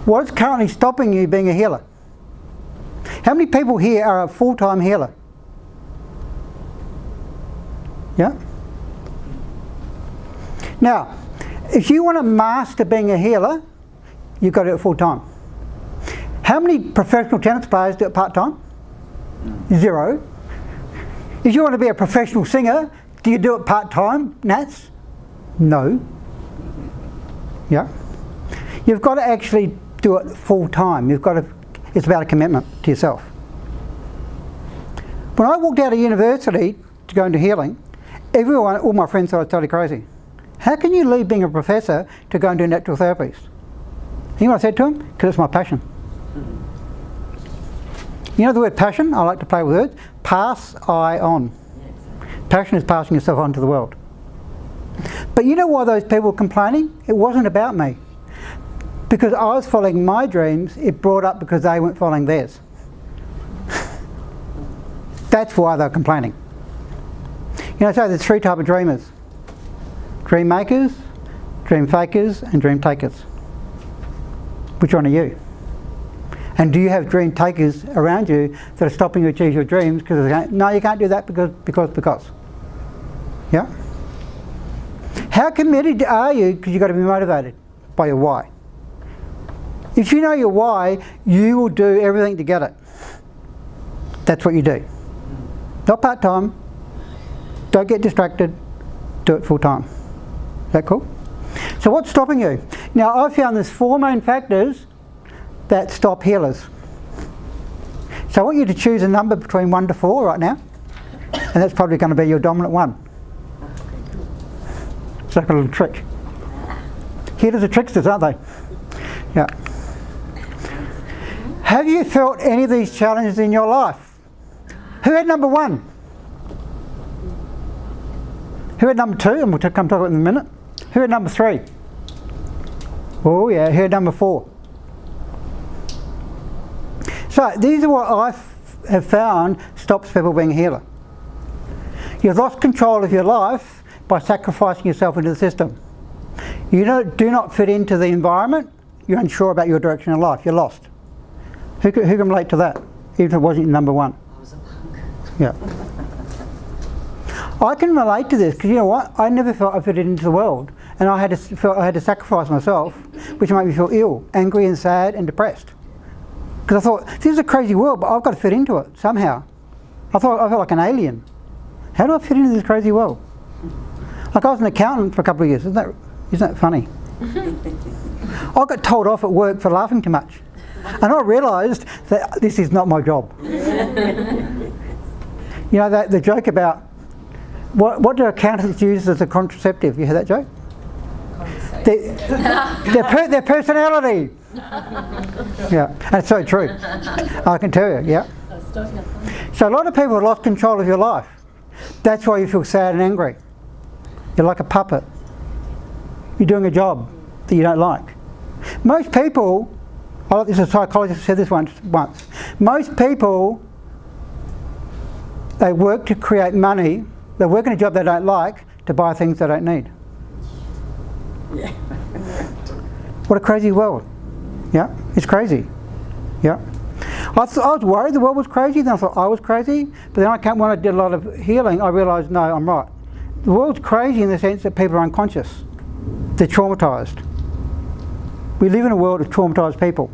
What's currently stopping you being a healer? How many people here are a full-time healer? Yeah? Now, if you want to master being a healer, you've got to do it full-time. How many professional tennis players do it part-time? 0. If you want to be a professional singer, do you do it part-time, Nats? No. Yeah? You've got to actually do it full-time. It's about a commitment to yourself. When I walked out of university to go into healing, all my friends thought I was totally crazy. How can you leave being a professor to go and do natural therapies? You know what I said to them? Because it's my passion. You know the word passion? I like to play with words. Pass I on. Passion is passing yourself on to the world. But you know why those people were complaining? It wasn't about me. Because I was following my dreams, it brought up because they weren't following theirs. That's why they're complaining. You know, so there's 3 types of dreamers. Dream makers, dream fakers, and dream takers. Which one are you? And do you have dream takers around you that are stopping you achieve your dreams because they're going, no, you can't do that because. Yeah? How committed are you? Because you've got to be motivated by your why. If you know your why, you will do everything to get it. That's what you do. Not part-time. Don't get distracted. Do it full-time. Is that cool? So what's stopping you? Now, I've found there's 4 main factors that stop healers. So I want you to choose a number between 1 to 4 right now. And that's probably going to be your dominant one. It's like a little trick. Healers are tricksters, aren't they? Yeah. Have you felt any of these challenges in your life? Who had number 1? Who had number 2? And we'll come talk about it in a minute. Who had number 3? Oh yeah, who had number 4? So these are what I have found stops people being a healer. You've lost control of your life by sacrificing yourself into the system. You do not fit into the environment. You're unsure about your direction in life. You're lost. Who can relate to that? Even if it wasn't number 1. I was a punk. Yeah. I can relate to this because you know what? I never felt I fitted into the world, and I had to sacrifice myself, which made me feel ill, angry, and sad, and depressed. Because I thought this is a crazy world, but I've got to fit into it somehow. I felt like an alien. How do I fit into this crazy world? Like I was an accountant for a couple of years. Isn't that funny? I got told off at work for laughing too much, and I realised that this is not my job. You know the joke about what do accountants use as a contraceptive? You heard that joke? Their personality. Yeah, that's so true. I can tell you. Yeah. So a lot of people have lost control of your life. That's why you feel sad and angry. You're like a puppet. You're doing a job that you don't like. Most people, this is a psychologist who said this once. Most people, they work to create money. They work in a job they don't like to buy things they don't need. Yeah. What a crazy world. Yeah, it's crazy. Yeah. I was worried the world was crazy, then I thought I was crazy, but then when I did a lot of healing, I realised, no, I'm right. The world's crazy in the sense that people are unconscious. They're traumatised. We live in a world of traumatised people.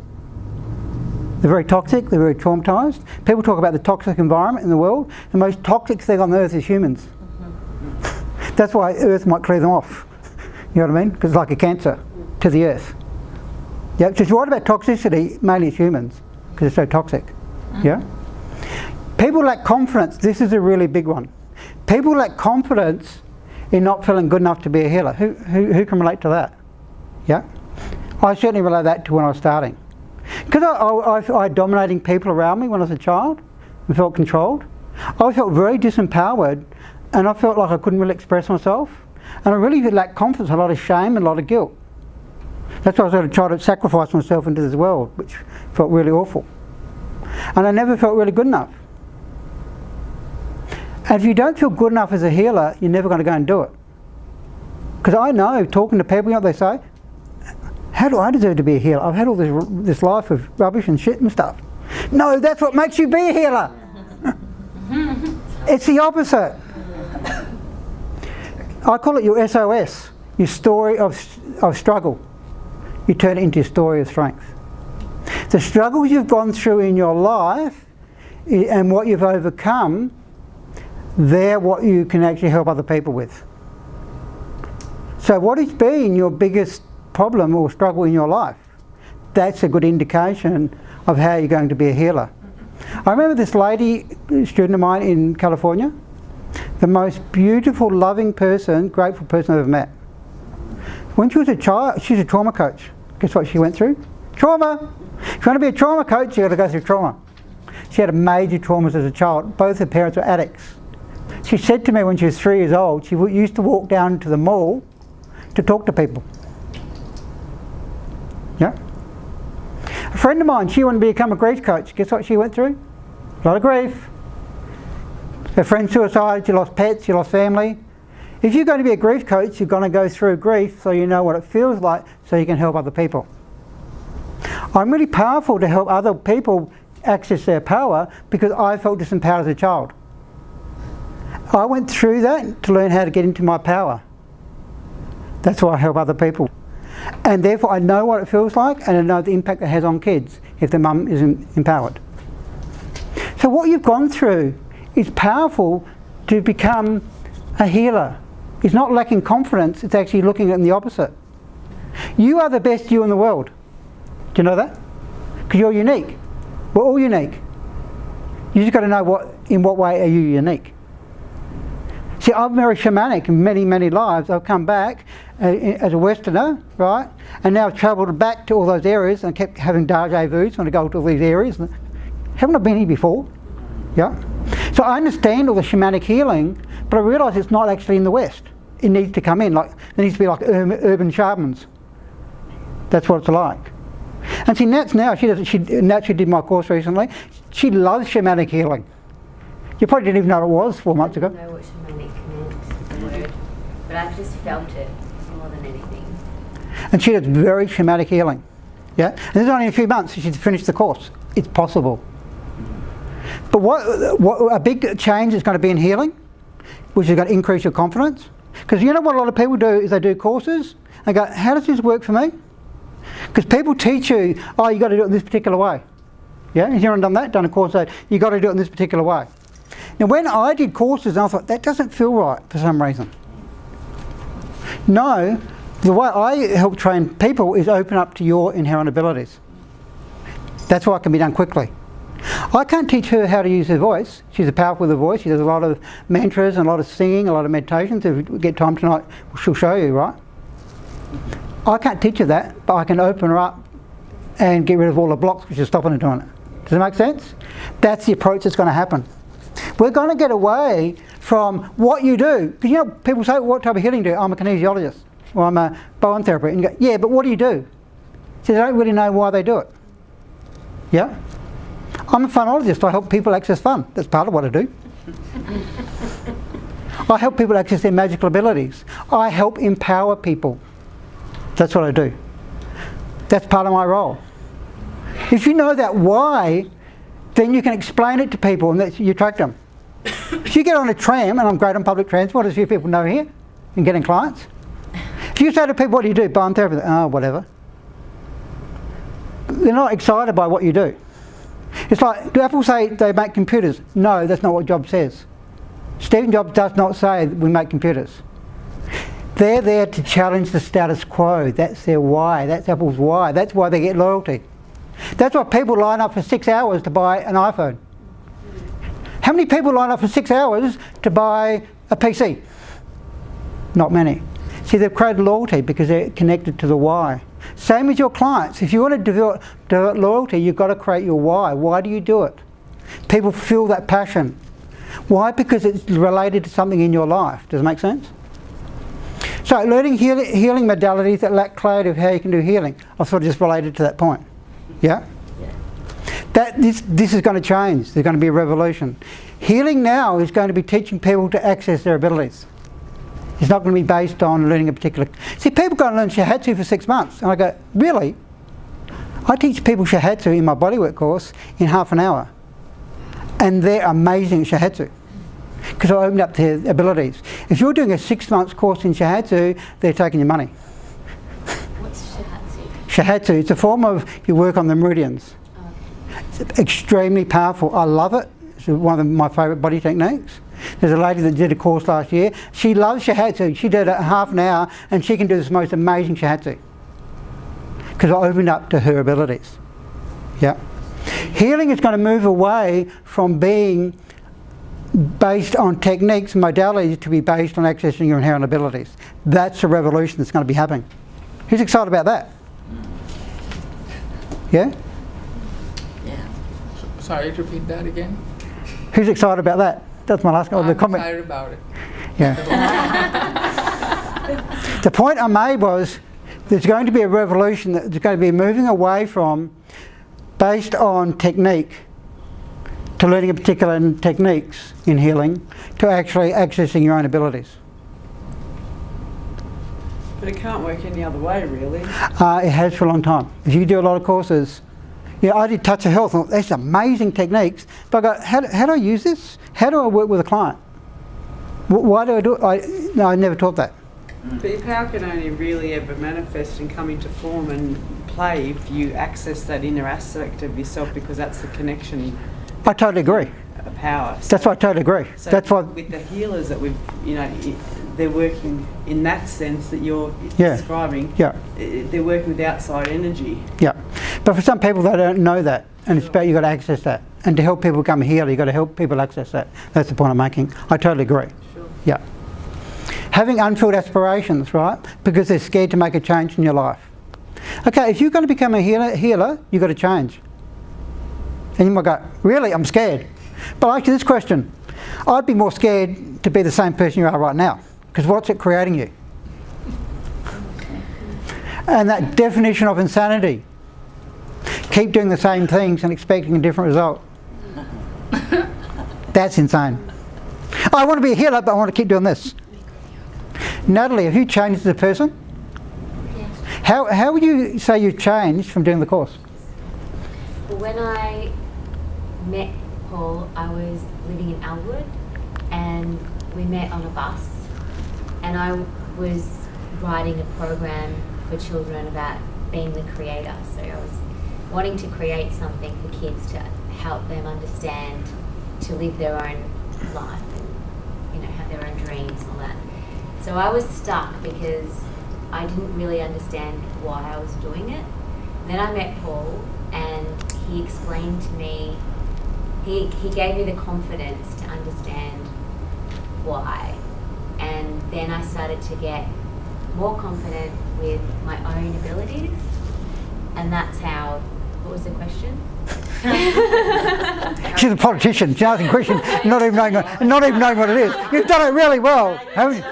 They're very toxic, they're very traumatised. People talk about the toxic environment in the world. The most toxic thing on earth is humans. That's why Earth might clear them off. You know what I mean? Because it's like a cancer to the Earth. Yeah, so if you're right about toxicity, mainly it's humans, because they're so toxic. Yeah? People lack confidence. This is a really big one. People lack confidence in not feeling good enough to be a healer. Who can relate to that? Yeah? I certainly relate that to when I was starting. Because I had dominating people around me when I was a child and felt controlled. I felt very disempowered, and I felt like I couldn't really express myself. And I really lacked confidence, a lot of shame and a lot of guilt. That's why I was trying to sacrifice myself into this world, which felt really awful. And I never felt really good enough. And if you don't feel good enough as a healer, you're never going to go and do it. Because I know, talking to people, you know what they say? how do I deserve to be a healer? I've had all this life of rubbish and shit and stuff. No, that's what makes you be a healer. It's the opposite. I call it your SOS, your story of struggle. You turn it into a story of strength. The struggles you've gone through in your life and what you've overcome, they're what you can actually help other people with. So what has been your biggest problem or struggle in your life? That's a good indication of how you're going to be a healer. I remember this lady, student of mine in California, the most beautiful, loving person, grateful person I've ever met. When she was a child, she's a trauma coach. Guess what she went through? Trauma! If you want to be a trauma coach, you've got to go through trauma. She had major traumas as a child. Both her parents were addicts. She said to me when she was 3 years old, she used to walk down to the mall to talk to people. Yeah? A friend of mine, she wanted to become a grief coach. Guess what she went through? A lot of grief. Her friend suicided, she lost pets, she lost family. If you're going to be a grief coach, you're going to go through grief so you know what it feels like so you can help other people. I'm really powerful to help other people access their power because I felt disempowered as a child. I went through that to learn how to get into my power. That's why I help other people. And therefore I know what it feels like and I know the impact it has on kids if their mum isn't empowered. So what you've gone through is powerful to become a healer. It's not lacking confidence, it's actually looking at the opposite. You are the best you in the world. Do you know that? Because you're unique. We're all unique. You just got to know in what way are you unique. See, I'm very shamanic in many, many lives. I've come back as a Westerner, right? And now I've travelled back to all those areas and kept having deja vus when I go to all these areas. Haven't I been here before? Yeah. So I understand all the shamanic healing, but I realise it's not actually in the West. It needs to come in. There needs to be like urban shamans. That's what it's like. And see, Nats now, she did my course recently. She loves shamanic healing. You probably didn't even know what it was 4 months ago. I didn't know what shamanic meant, the word, but I've just felt it more than anything. And she does very shamanic healing. Yeah? And this is only a few months she's finished the course. It's possible. But what a big change is going to be in healing, which is going to increase your confidence. Because you know what a lot of people do is they do courses and go, how does this work for me? Because people teach you, oh, you got to do it in this particular way. Yeah, has anyone done that? Done a course that you got to do it in this particular way. Now, when I did courses, I thought that doesn't feel right for some reason. No, the way I help train people is open up to your inherent abilities. That's why it can be done quickly. I can't teach her how to use her voice. She's powerful with her voice. She does a lot of mantras and a lot of singing, a lot of meditations. If we get time tonight, she'll show you, right? I can't teach her that, but I can open her up and get rid of all the blocks which are stopping her doing it. Does that make sense? That's the approach that's going to happen. We're going to get away from what you do. Because you know, people say, what type of healing do you do? I'm a kinesiologist, or I'm a bone therapist. And you go, yeah, but what do you do? So they don't really know why they do it. Yeah? I'm a funologist. I help people access fun. That's part of what I do. I help people access their magical abilities. I help empower people. That's what I do. That's part of my role. If you know that why, then you can explain it to people and you attract them. If you get on a tram, and I'm great on public transport, as few people know here, and getting clients. If you say to people, what do you do? Bone therapy. Oh, whatever. They're not excited by what you do. It's like, do Apple say they make computers? No, that's not what Jobs says. Steve Jobs does not say we make computers. They're there to challenge the status quo. That's their why. That's Apple's why. That's why they get loyalty. That's why people line up for 6 hours to buy an iPhone. How many people line up for 6 hours to buy a PC? Not many. See, they've created loyalty because they're connected to the why. Same as your clients. If you want to develop loyalty, you've got to create your why. Why do you do it? People feel that passion. Why? Because it's related to something in your life. Does it make sense? So learning healing modalities that lack clarity of how you can do healing. I've sort of just related to that point. Yeah? This is going to change. There's going to be a revolution. Healing now is going to be teaching people to access their abilities. It's not going to be based on learning a particular... See, people go and learn Shihatsu for 6 months. And I go, really? I teach people Shihatsu in my bodywork course in half an hour. And they're amazing at Shihatsu. Because I opened up their abilities. If you're doing a 6 months course in Shihatsu, they're taking your money. What's Shihatsu? Shihatsu, it's a form of you work on the meridians. It's extremely powerful. I love it. It's one of my favourite body techniques. There's a lady that did a course last year. She loves Shihatsu. She did it half an hour and she can do this most amazing Shihatsu. Because I opened up to her abilities. Yeah. Healing is going to move away from being based on techniques and modalities to be based on accessing your inherent abilities. That's a revolution that's going to be happening. Who's excited about that? Yeah? Yeah. Sorry, repeat that again. Who's excited about that? That's my last comment. I'm excited about it. Yeah. The point I made was there's going to be a revolution that's going to be moving away from based on technique to learning a particular techniques in healing to actually accessing your own abilities. But it can't work any other way, really. It has for a long time. If you do a lot of courses, yeah, I did Touch of Health, and that's amazing techniques, but I go, how do I use this? How do I work with a client? Why do I do it? No, I never taught that. But your power can only really ever manifest and come into form and play if you access that inner aspect of yourself, because that's the connection. I totally agree. Power. So, that's why I totally agree. so that's why with the healers that we've, they're working in that sense that you're Yeah. describing. Yeah. They're working with outside energy. Yeah, but for some people they don't know that, and it's about you've got to access that. And to help people become a healer, you've got to help people access that. That's the point I'm making. I totally agree. Sure. Yeah. Having unfulfilled aspirations, right? Because they're scared to make a change in your life. Okay, if you're going to become a healer, you've got to change. And you might go, really? I'm scared. But I ask you this question. I'd be more scared to be the same person you are right now. Because what's it creating you? And that definition of insanity. Keep doing the same things and expecting a different result. That's insane. I want to be a healer, but I want to keep doing this. Natalie, have you changed as a person? Yes. How would you say you've changed from doing the course? When I met Paul, I was living in Elwood and we met on a bus, and I was writing a program for children about being the creator. So I was wanting to create something for kids to help them understand, to live their own life and have their own dreams and all that. So I was stuck because I didn't really understand why I was doing it. Then I met Paul and he explained to me, he gave me the confidence to understand why. And then I started to get more confident with my own abilities. And that's how, what was the question? She's a politician. She's asking questions, not even knowing what it is. You've done it really well, haven't you?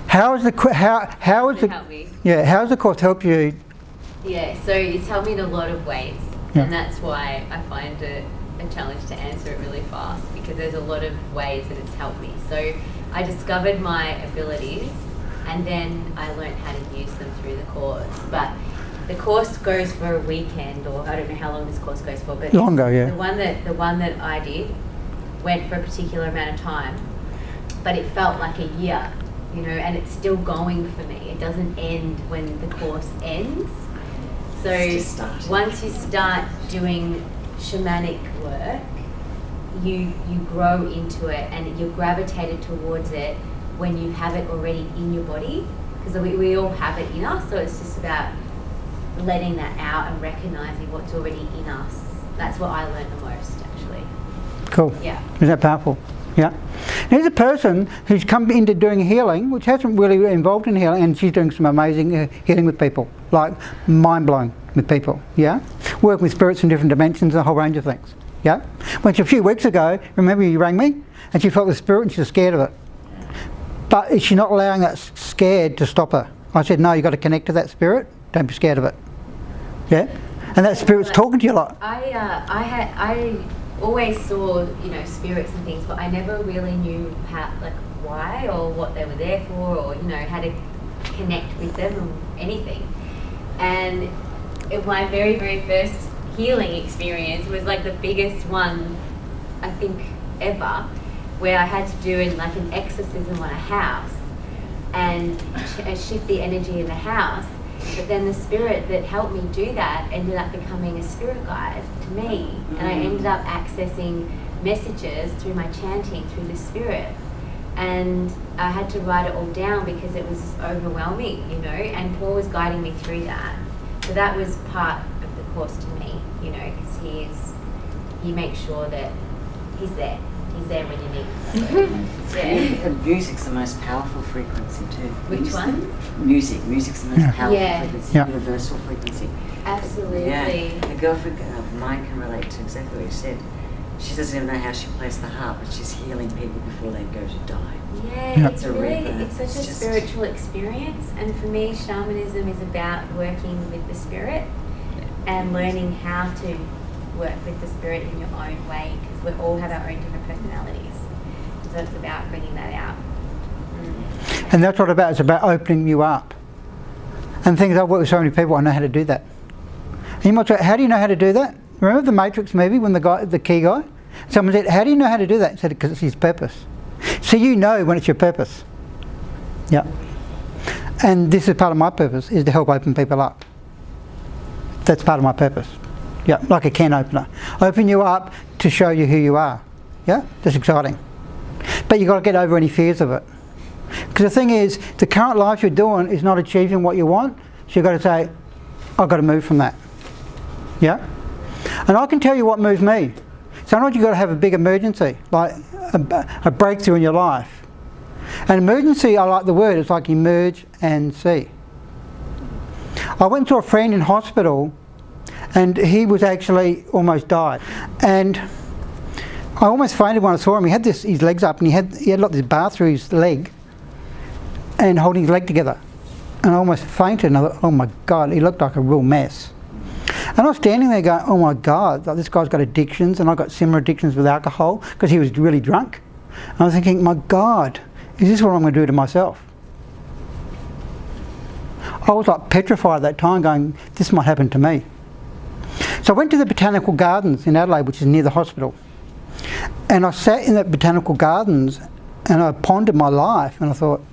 How is the course help you? Yeah, so it's helped me in a lot of ways, Yeah. and that's why I find it a challenge to answer it really fast, because there's a lot of ways that it's helped me. So I discovered my abilities, and then I learned how to use them through the course. But the course goes for a weekend, or I don't know how long this course goes for, but Longer, yeah. The one that I did went for a particular amount of time, but it felt like a year, and it's still going for me. It doesn't end when the course ends. So once you start doing shamanic work, you grow into it, and you're gravitated towards it when you have it already in your body, because we all have it in us. So it's just about letting that out and recognizing what's already in us. That's what I learned the most, actually. Cool. Yeah. Isn't that powerful? Yeah. Here's a person who's come into doing healing, which hasn't really involved in healing, and she's doing some amazing healing with people, like mind-blowing with people, yeah? Working with spirits in different dimensions, a whole range of things, yeah? Which a few weeks ago, remember you rang me, and she felt the spirit and she was scared of it. But is she not allowing that scared to stop her? I said, no, you've got to connect to that spirit, don't be scared of it, yeah? And that spirit's talking to you a lot. I always saw, you know, spirits and things, but I never really knew how, like, why or what they were there for, or, you know, how to connect with them or anything. And my very, very first healing experience was like the biggest one, I think, ever, where I had to do like an exorcism on a house and shift the energy in the house. But then the spirit that helped me do that ended up becoming a spirit guide to me, and I ended up accessing messages through my chanting through the spirit. And I had to write it all down because it was overwhelming, you know, and Paul was guiding me through that. So that was part of the course to me, you know, because he makes sure that he's there. He's there when you need him. Yeah. Music's the most powerful frequency too. Which one? Music's the most powerful frequency, Yeah. universal frequency. Absolutely. Yeah, a girlfriend of mine can relate to exactly what you said. She doesn't even know how she plays the harp, but she's healing people before they go to die. Yeah, it's a really, rebirth. it's such a It's just- spiritual experience, and for me, shamanism is about working with the spirit and learning how to work with the spirit in your own way, because we all have our own different personalities. So it's about bringing that out. And that's what it's about opening you up. And things I've worked with so many people, I know how to do that. And you might say, how do you know how to do that? Remember the Matrix movie when the key guy? Someone said, how do you know how to do that? He said, because it's his purpose. So you know when it's your purpose. Yeah. And this is part of my purpose, is to help open people up. That's part of my purpose. Yeah, like a can opener. Open you up to show you who you are. Yeah, that's exciting. But you've got to get over any fears of it. Because the thing is, the current life you're doing is not achieving what you want, so you've got to say, I've got to move from that. Yeah? And I can tell you what moved me. Sometimes you've got to have a big emergency, like a breakthrough in your life. An emergency, I like the word, it's like emerge and see. I went to a friend in hospital, and he was actually almost died. And I almost fainted when I saw him. He had his legs up, and he had like this bar through his leg, and holding his leg together. And I almost fainted, and I thought, oh my God, he looked like a real mess. And I was standing there going, oh my God, like this guy's got addictions, and I've got similar addictions with alcohol, because he was really drunk. And I was thinking, my God, is this what I'm going to do to myself? I was like petrified at that time, going, this might happen to me. So I went to the Botanical Gardens in Adelaide, which is near the hospital. And I sat in the Botanical Gardens and I pondered my life, and I thought,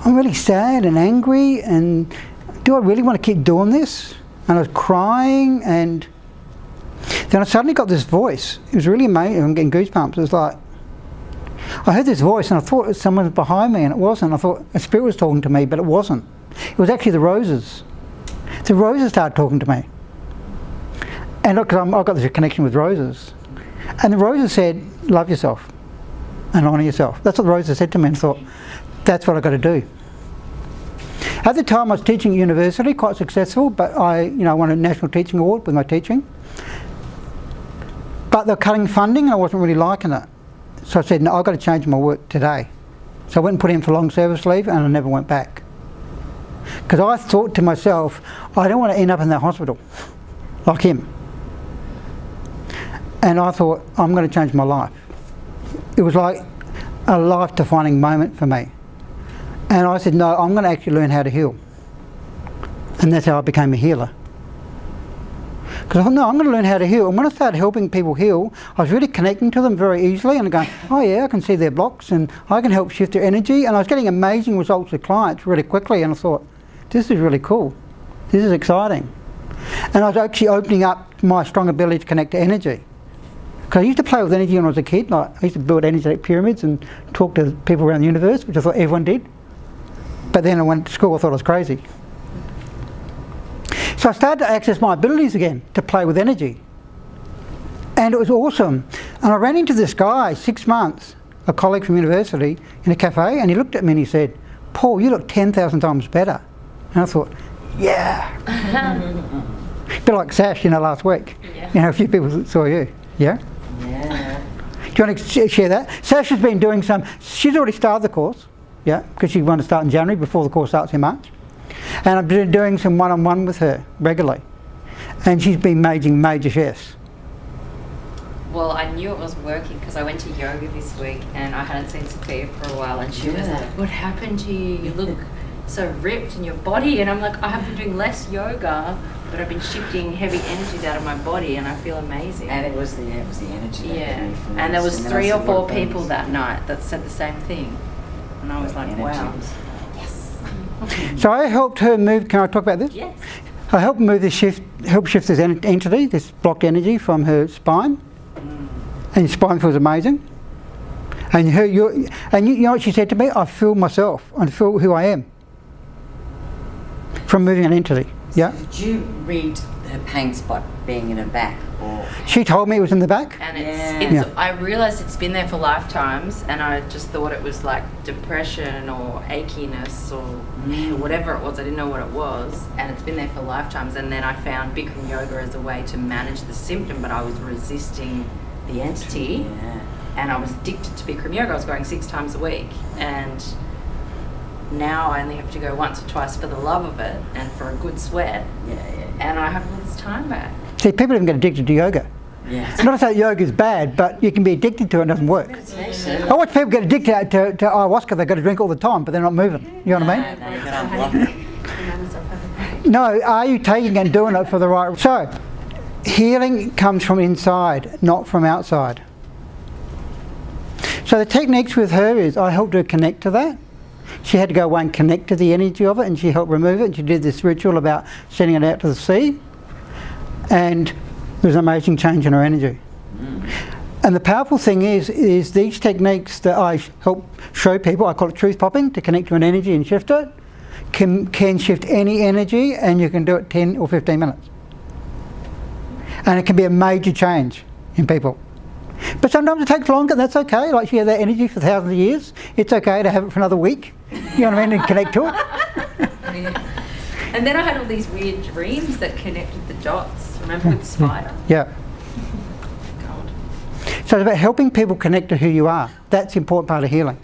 I'm really sad and angry, and do I really want to keep doing this? And I was crying, and then I suddenly got this voice. It was really amazing. I'm getting goosebumps. It was like, I heard this voice and I thought it was someone behind me, and it wasn't. I thought a spirit was talking to me, but it wasn't. It was actually the roses. The roses started talking to me. And look, I've got this connection with roses. And the roses said, love yourself and honour yourself. That's what the roses said to me, and I thought, that's what I've got to do. At the time I was teaching at university, quite successful, but I won a national teaching award with my teaching. But they were cutting funding and I wasn't really liking it. So I said, no, I've got to change my work today. So I went and put in for long service leave, and I never went back. Because I thought to myself, I don't want to end up in that hospital like him. And I thought, I'm going to change my life. It was like a life-defining moment for me. And I said, no, I'm going to actually learn how to heal. And that's how I became a healer. Because I thought, no, I'm going to learn how to heal. And when I started helping people heal, I was really connecting to them very easily and going, oh yeah, I can see their blocks and I can help shift their energy. And I was getting amazing results with clients really quickly, and I thought, this is really cool. This is exciting. And I was actually opening up my strong ability to connect to energy. Because I used to play with energy when I was a kid. Like, I used to build energetic pyramids and talk to people around the universe, which I thought everyone did. But then I went to school, I thought I was crazy. So I started to access my abilities again, to play with energy. And it was awesome. And I ran into this guy, 6 months, a colleague from university, in a cafe, and he looked at me and he said, Paul, you look 10,000 times better. And I thought, yeah. A bit like Sash, last week. Yeah. A few people saw you. Yeah? Yeah. Do you want to share that? Sash has been doing she's already started the course, yeah, because she wanted to start in January before the course starts in March. And I've been doing some one-on-one with her regularly. And she's been making major shifts. Well, I knew it was working because I went to yoga this week and I hadn't seen Sophia for a while, and she was like, "What happened to you? You look so ripped in your body." And I'm like, "I have been doing less yoga, but I've been shifting heavy energies out of my body, and I feel amazing." And it was the energy. that Yeah, got me from and there this. was then I 3 or said, 4 what people happens? that night that said the same thing, and I was like, Energy "Wow, was- yes, So I helped her move. Can I talk about this? yes." I helped move this help shift this entity, this blocked energy from her spine, and your spine feels amazing. And you know what she said to me? I feel myself. I feel who I am from moving an entity. Yeah. Did you read her pain spot being in her back? Or She told me it was in the back. And Yeah. I realised it's been there for lifetimes, and I just thought it was like depression or achiness or whatever it was. I didn't know what it was, and it's been there for lifetimes. And then I found Bikram yoga as a way to manage the symptom, but I was resisting the entity, yeah. and I was addicted to Bikram yoga. I was going 6 times a week, and now I only have to go once or twice for the love of it and for a good sweat, Yeah. and I have all this time back. See, people even get addicted to yoga. Yeah. Not to say that yoga is bad, but you can be addicted to it and it doesn't work. Meditation. I watch people get addicted to ayahuasca. They've got to drink all the time, but they're not moving. You know what I mean? No, you got to unblock it. No, are you taking and doing it for the right? So, healing comes from inside, not from outside. So the techniques with her is I helped her connect to that. She had to go away and connect to the energy of it, and she helped remove it. And she did this ritual about sending it out to the sea, and there was an amazing change in her energy. And the powerful thing is these techniques that I help show people, I call it truth popping, to connect to an energy and shift it, can shift any energy, and you can do it 10 or 15 minutes. And it can be a major change in people. But sometimes it takes longer, that's okay. Like she had that energy for thousands of years. It's okay to have it for another week. You know what I mean? And connect to it. And then I had all these weird dreams that connected the dots. Remember with the spider? Yeah. God. So it's about helping people connect to who you are. That's the important part of healing.